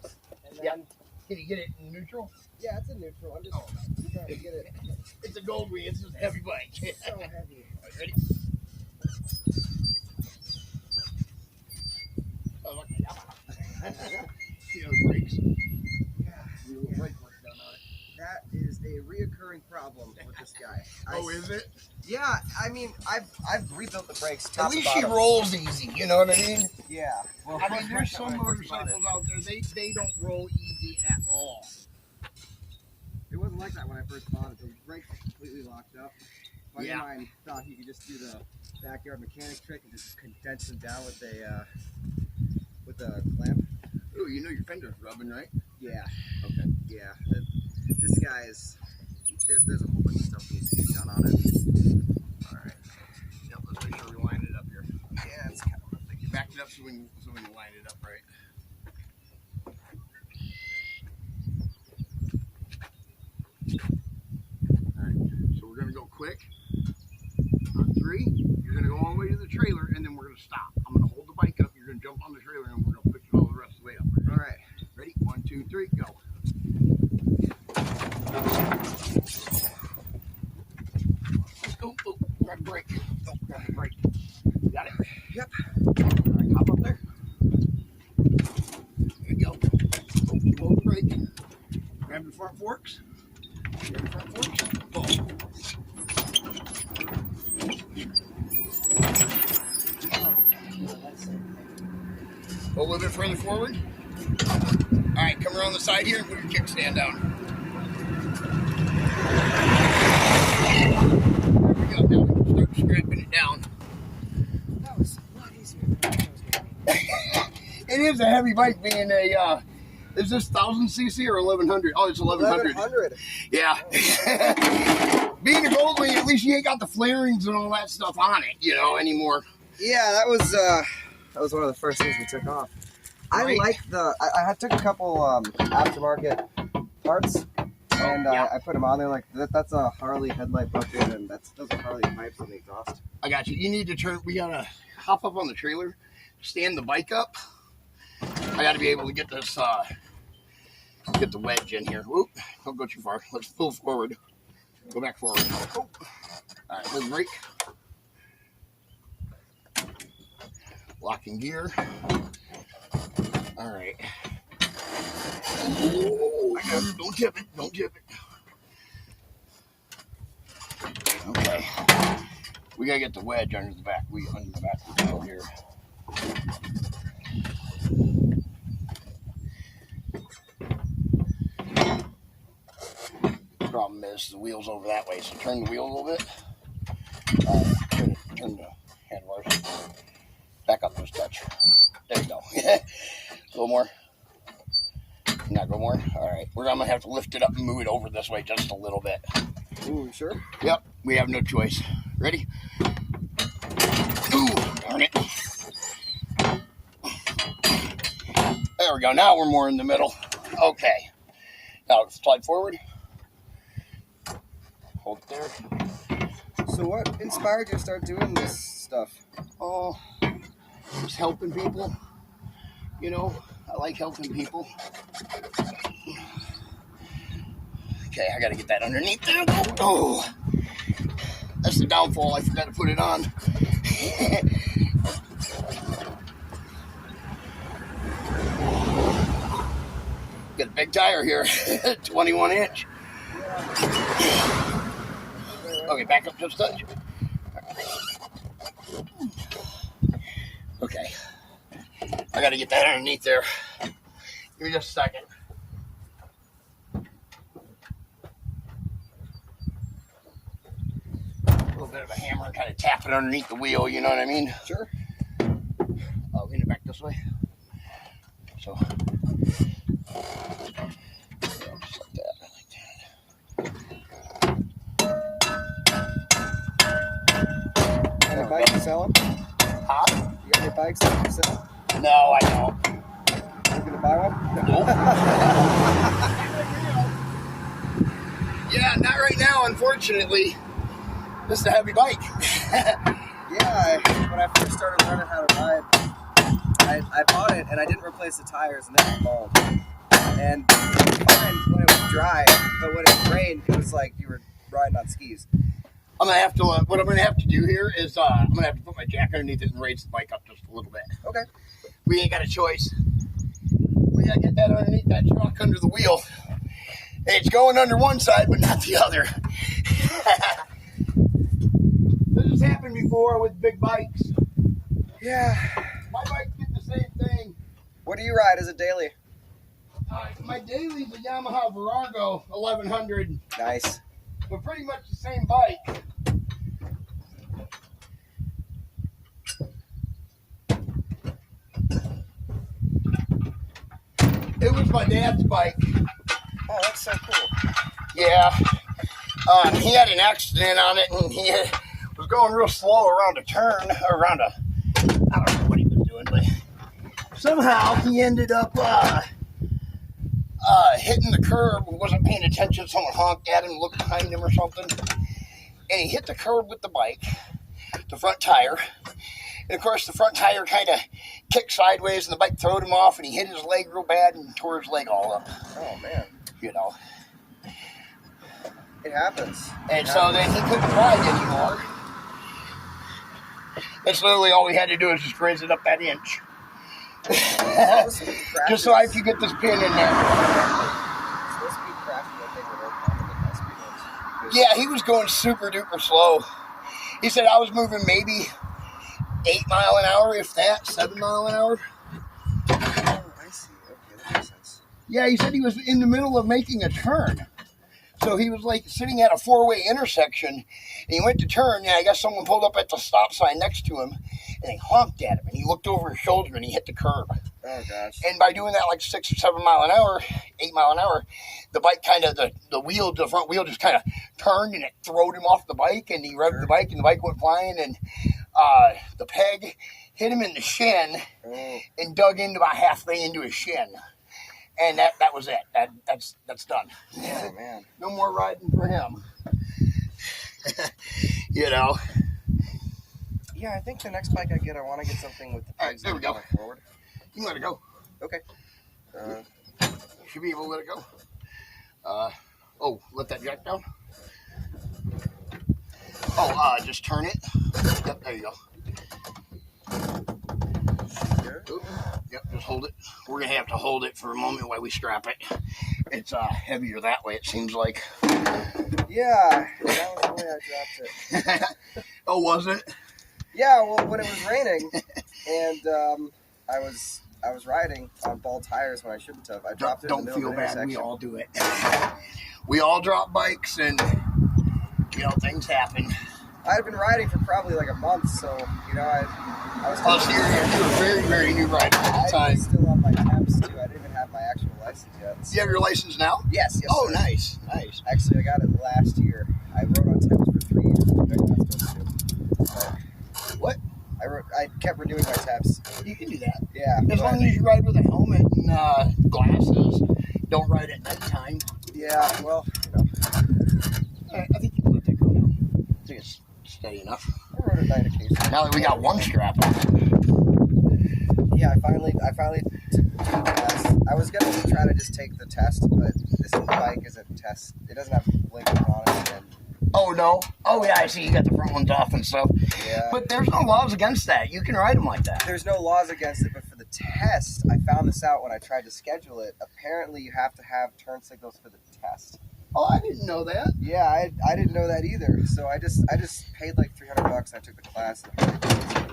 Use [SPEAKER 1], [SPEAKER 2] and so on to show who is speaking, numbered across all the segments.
[SPEAKER 1] brakes. And then,
[SPEAKER 2] Can you get it in neutral?
[SPEAKER 1] Yeah, it's in neutral. I'm just trying to get it.
[SPEAKER 2] It's a Goldwing. It's just a heavy bike.
[SPEAKER 1] It's so heavy.
[SPEAKER 2] Right, ready? Oh, look. See those brakes?
[SPEAKER 1] Yeah.
[SPEAKER 2] Brake work done on it.
[SPEAKER 1] That is a reoccurring problem with this guy.
[SPEAKER 2] Oh, is it?
[SPEAKER 1] Yeah, I mean, I've rebuilt the brakes.
[SPEAKER 2] At least she rolls easy, you know what I mean?
[SPEAKER 1] Yeah. Well,
[SPEAKER 2] I mean, there's some motorcycles out there, they don't roll easy at all.
[SPEAKER 1] It wasn't like that when I first bought it. The brakes were completely locked up. A buddy of mine thought he could just do the backyard mechanic trick and just condense them down with a clamp.
[SPEAKER 2] Oh, you know your fender's rubbing, right?
[SPEAKER 1] Yeah.
[SPEAKER 2] Okay.
[SPEAKER 1] Yeah. This guy is. There's a whole bunch of stuff that needs to be done on it.
[SPEAKER 2] All right. Yep, let's make sure we line it up here.
[SPEAKER 1] Yeah, it's kind of a thing.
[SPEAKER 2] You backed it up so we can line it up right. All right. So we're gonna go quick. On 3, you're gonna go all the way to the trailer, and then we're gonna stop. I'm gonna hold the bike up. You're gonna jump on the trailer, and we're gonna push it all the rest of the way up.
[SPEAKER 1] All right.
[SPEAKER 2] Ready? 1, 2, 3, go. Let's go. Oh, grab the brake. Oh, grab the brake. You got it?
[SPEAKER 1] Yep.
[SPEAKER 2] All right, hop up there. There you go. Oh, you hold the brake. Grab the front forks. Grab the front forks. Pull. Go a little bit further forward. All right, come around the side here and put your kickstand down. There we go. Now we can start scraping it down.
[SPEAKER 1] That was a lot easier than I thought it was going to be.
[SPEAKER 2] It is a heavy bike being a, is this 1000cc or 1100? Oh, it's 1100.
[SPEAKER 1] 1100.
[SPEAKER 2] Yeah. Being a Goldwing, at least you ain't got the flarings and all that stuff on it, you know, anymore.
[SPEAKER 1] Yeah, that was one of the first things we took off.
[SPEAKER 2] Right.
[SPEAKER 1] I like I took a couple aftermarket parts and I put them on there. Like that's a Harley headlight bucket and those are Harley pipes on the exhaust.
[SPEAKER 2] I got you. You need to turn. We gotta hop up on the trailer, stand the bike up. I gotta be able to get this. Get the wedge in here. Whoop! Don't go too far. Let's pull forward. Go back forward. Oh. All right. Let's brake. Locking gear. All right. Oh, don't tip it. Don't tip it. Okay. We gotta get the wedge under the back. Under the back wheel here. The problem is the wheel's over that way, so turn the wheel a little bit. Turn the handlebars. Back up just a touch. There you go. A little more. Not go more. All right. We're gonna have to lift it up and move it over this way just a little bit.
[SPEAKER 1] Ooh, sure?
[SPEAKER 2] Yep. We have no choice. Ready? Ooh, darn it. There we go. Now we're more in the middle. Okay. Now slide forward. Hold it there.
[SPEAKER 1] So what inspired you to start doing this stuff?
[SPEAKER 2] Oh, just helping people. You know, I like helping people. Okay, I gotta get that underneath there. Oh, that's the downfall. I forgot to put it on. Got a big tire here, 21 inch. Okay, back up just a touch. Okay. I gotta get that underneath there. Give me just a second. A little bit of a hammer, kind of tap it underneath the wheel, you know what I mean?
[SPEAKER 1] Sure.
[SPEAKER 2] Oh, lean it back this way. So, just like that, like that.
[SPEAKER 1] Any bikes you selling?
[SPEAKER 2] Huh?
[SPEAKER 1] You got any bikes that you sell?
[SPEAKER 2] No, I don't.
[SPEAKER 1] You gonna buy one?
[SPEAKER 2] Nope. Yeah, not right now, unfortunately. This is a heavy bike.
[SPEAKER 1] Yeah, when I first started learning how to ride, I I bought it and I didn't replace the tires, and then it balled. And it was fine when it was dry, but when it rained, it was like you were riding on skis.
[SPEAKER 2] I'm gonna have to. What I'm gonna have to do here is I'm gonna have to put my jack underneath it and raise the bike up just a little bit.
[SPEAKER 1] Okay.
[SPEAKER 2] We ain't got a choice. We gotta get that underneath that truck under the wheel. It's going under one side, but not the other. This has happened before with big bikes.
[SPEAKER 1] Yeah.
[SPEAKER 2] My bike did the same thing.
[SPEAKER 1] What do you ride as a daily?
[SPEAKER 2] My daily's a Yamaha Virago 1100.
[SPEAKER 1] Nice.
[SPEAKER 2] But pretty much the same bike. It was my dad's bike.
[SPEAKER 1] Oh, that's so cool.
[SPEAKER 2] Yeah. He had an accident on it, and he was going real slow around a turn, around a, I don't know what he was doing, but somehow he ended up hitting the curb, wasn't paying attention, someone honked at him, looked behind him or something, and he hit the curb with the bike, the front tire, and of course the front tire kind of kicked sideways, and the bike throwed him off, and he hit his leg real bad and tore his leg all up.
[SPEAKER 1] Oh, man.
[SPEAKER 2] You know.
[SPEAKER 1] It happens.
[SPEAKER 2] And so then he couldn't ride anymore. That's literally all we had to do is just raise it up that inch. Just so I could get this pin in there. Yeah, he was going super duper slow. He said I was moving maybe 8 miles an hour, if that, 7 miles an hour.
[SPEAKER 1] Oh, I see. Okay, that makes sense.
[SPEAKER 2] Yeah, he said he was in the middle of making a turn. So he was like sitting at a 4-way intersection, and he went to turn, and I guess someone pulled up at the stop sign next to him, and they honked at him, and he looked over his shoulder, and he hit the curb.
[SPEAKER 1] Oh, gosh.
[SPEAKER 2] And by doing that like 6 or 7 miles an hour, 8 miles an hour, the bike kind of, the front wheel just kind of turned, and it throwed him off the bike, and he revved the bike, and the bike went flying, and the peg hit him in the shin and dug into about halfway into his shin. And that was it. That's done.
[SPEAKER 1] Oh, man.
[SPEAKER 2] No more riding for him. You know.
[SPEAKER 1] Yeah, I think the next bike I get, I want to get something with the pegs.
[SPEAKER 2] All right, there we go.
[SPEAKER 1] Forward.
[SPEAKER 2] You can let it go.
[SPEAKER 1] Okay.
[SPEAKER 2] Should be able to let it go. Let that jack down. Just turn it. Yep, there you go. Yep, just hold it. We're going to have to hold it for a moment while we strap it. It's heavier that way, it seems like.
[SPEAKER 1] Yeah, that was the way I dropped it.
[SPEAKER 2] Oh, was it?
[SPEAKER 1] Yeah, well, when it was raining, and I was riding on ball tires when I shouldn't have. I dropped it in the middle of the intersection.
[SPEAKER 2] We all do it. We all drop bikes, and, things happen.
[SPEAKER 1] I had been riding for probably like a month, so, I was...
[SPEAKER 2] Oh, so you're a very, very new rider at the time.
[SPEAKER 1] I was still on my temps, too. I didn't even have my actual license yet.
[SPEAKER 2] Do you have your license now?
[SPEAKER 1] Yes.
[SPEAKER 2] Oh,
[SPEAKER 1] sir.
[SPEAKER 2] Nice.
[SPEAKER 1] Actually, I got it last year. I rode on temps for 3 years. I'm not supposed to. But
[SPEAKER 2] What?
[SPEAKER 1] I kept renewing my temps.
[SPEAKER 2] You can do that.
[SPEAKER 1] Yeah.
[SPEAKER 2] As long as you ride with a helmet and glasses, don't ride at nighttime.
[SPEAKER 1] Yeah, well,
[SPEAKER 2] I think you can let that go now. I think it's steady enough.
[SPEAKER 1] I rode at night occasionally.
[SPEAKER 2] Now that we got one strap on.
[SPEAKER 1] Yeah, I finally took the test. I was gonna try to just take the test, but this bike isn't test. It doesn't have blinkers on it. And
[SPEAKER 2] oh no! Oh yeah, I see. You got the front ones off and stuff.
[SPEAKER 1] Yeah.
[SPEAKER 2] But there's no laws against that. You can ride them like that.
[SPEAKER 1] There's no laws against it, but for the test, I found this out when I tried to schedule it. Apparently, you have to have turn signals for the test.
[SPEAKER 2] Oh, I didn't know that.
[SPEAKER 1] Yeah, I didn't know that either. So I just paid like $300 and I took the class in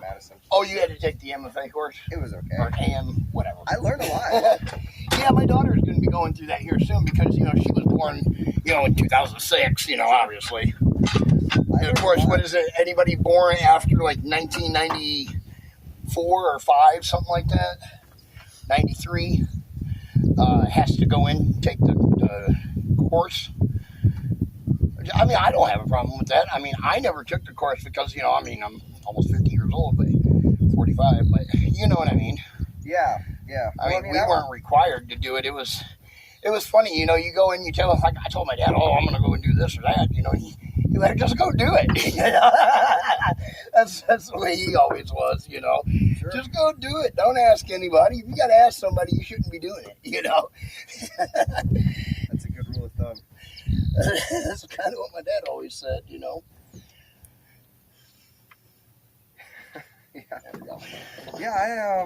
[SPEAKER 1] Madison.
[SPEAKER 2] Oh, you had to take the MFA course?
[SPEAKER 1] It was okay.
[SPEAKER 2] Or AM, whatever.
[SPEAKER 1] I learned a lot.
[SPEAKER 2] Yeah, my daughter's going to be going through that here soon because, she was born, in 2006, obviously. And of course, what is it? Anybody born after like 1994 or 5, something like that, 93, has to go in and take the course. I mean, I don't have a problem with that. I mean, I never took the course because, I'm almost 50 years old, but 45, but you know what I mean?
[SPEAKER 1] Yeah.
[SPEAKER 2] I mean, we weren't required to do it. It was funny, you go in, you tell him, like I told my dad, I'm going to go and do this or that, you better just go do it. That's the way he always was, you know.
[SPEAKER 1] Sure.
[SPEAKER 2] Just go do it. Don't ask anybody. If you got to ask somebody, you shouldn't be doing it, you know.
[SPEAKER 1] That's a good rule of thumb.
[SPEAKER 2] That's kind of what my dad always said, you know.
[SPEAKER 1] Yeah.
[SPEAKER 2] There we go.
[SPEAKER 1] Yeah,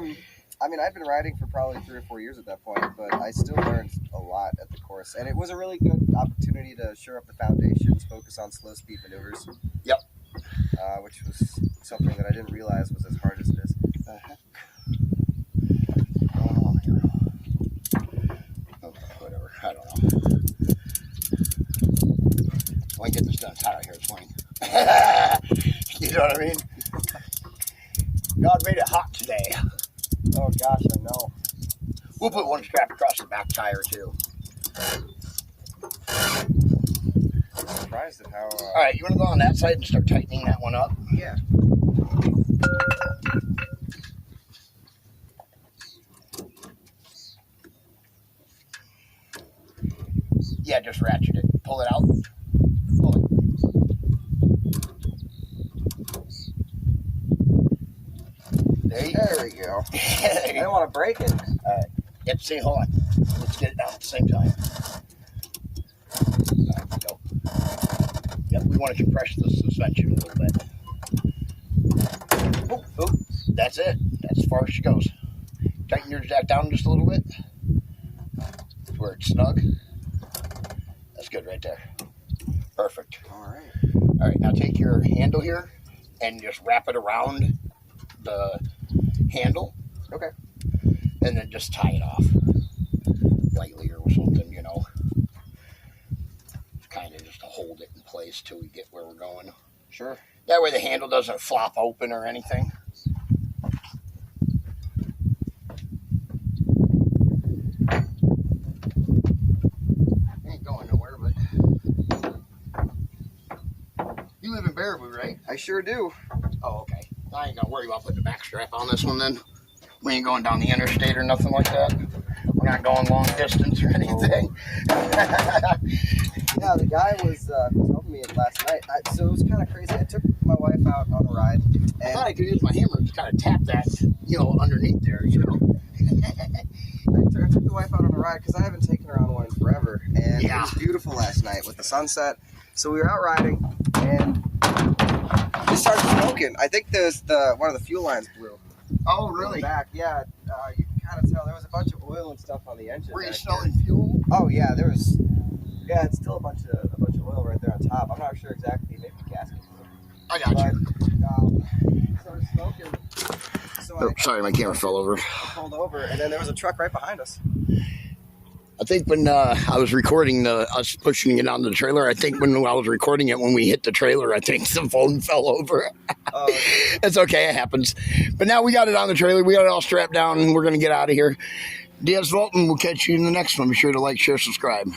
[SPEAKER 1] I mean, I've been riding for probably 3 or 4 years at that point, but I still learned a lot at the course, and it was a really good opportunity to shore up the foundations, focus on slow speed maneuvers.
[SPEAKER 2] Yep.
[SPEAKER 1] Which was something that I didn't realize was as hard as it is.
[SPEAKER 2] Oh, whatever. I don't know. When I get this done, it's hot out here. It's raining. You know what I mean? God made it hot today.
[SPEAKER 1] Oh gosh, I know.
[SPEAKER 2] We'll put one strap across the back tire too.
[SPEAKER 1] I'm surprised at how.
[SPEAKER 2] All right, you want to go on that side and start tightening that one up?
[SPEAKER 1] Yeah.
[SPEAKER 2] Yeah, just ratchet it. Pull it out. Pull it. There we go.
[SPEAKER 1] I don't want to break it.
[SPEAKER 2] All right. Yep, see, hold on. Let's get it down at the same time. There we go. Yep, we want to compress the suspension a little bit. Oh, that's it. That's as far as she goes. Tighten your jack down just a little bit. Where it's snug. That's good right there. Perfect.
[SPEAKER 1] All right.
[SPEAKER 2] All right, now take your handle here and just wrap it around the handle.
[SPEAKER 1] Okay.
[SPEAKER 2] And then just tie it off lightly or something, you know. Kind of just to hold it in place till we get where we're going.
[SPEAKER 1] Sure.
[SPEAKER 2] That way the handle doesn't flop open or anything. Ain't going nowhere, but you live in Baraboo, right?
[SPEAKER 1] I sure do.
[SPEAKER 2] Oh, okay. I ain't gonna worry about putting the back strap on this one then. We ain't going down the interstate or nothing like that. We're not going long distance or anything.
[SPEAKER 1] Yeah, the guy was helping me last night. So it was kind of crazy. I took my wife out on a ride.
[SPEAKER 2] I
[SPEAKER 1] And
[SPEAKER 2] thought I could use my hammer to kind of tap that, you know, underneath there, you know.
[SPEAKER 1] I took the wife out on a ride because I haven't taken her on one in forever. And it was beautiful last night with the sunset. So we were out riding, and it started smoking. I think one of the fuel lines blew.
[SPEAKER 2] Oh,
[SPEAKER 1] In
[SPEAKER 2] really?
[SPEAKER 1] the back, yeah. You can kind of tell there was a bunch of oil and stuff on the engine.
[SPEAKER 2] Were you
[SPEAKER 1] back
[SPEAKER 2] smelling fuel?
[SPEAKER 1] there. Oh yeah, there was. Yeah, it's still a bunch of oil right there on top. I'm not sure exactly. Maybe gasket.
[SPEAKER 2] I got you.
[SPEAKER 1] But started smoking. So
[SPEAKER 2] Oh, sorry, my camera fell over.
[SPEAKER 1] I pulled over, and then there was a truck right behind us.
[SPEAKER 2] I think when I was recording us pushing it onto the trailer, I think when I was recording it, when we hit the trailer, I think the phone fell over.
[SPEAKER 1] Oh,
[SPEAKER 2] It's okay, it happens. But now we got it on the trailer. We got it all strapped down, and we're going to get out of here. Diaz Volton, we'll catch you in the next one. Be sure to like, share, subscribe.